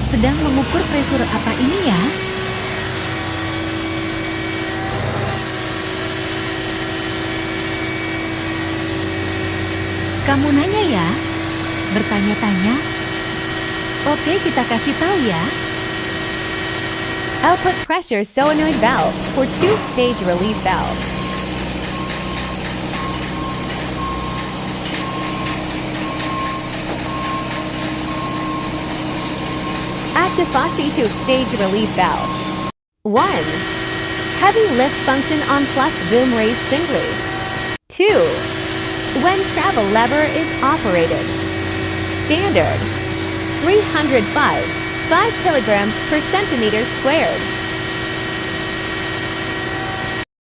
sedang mengukur pressure apa ini ya? Kamu nanya ya? Bertanya-tanya? Oke, kita kasih tahu ya. Output pressure solenoid valve for two-stage relief valve. Active Fosse two-stage relief valve. 1. Heavy lift function on plus boom raise singly. 2. When travel lever is operated. Standard 305 5 kilograms per centimeter squared.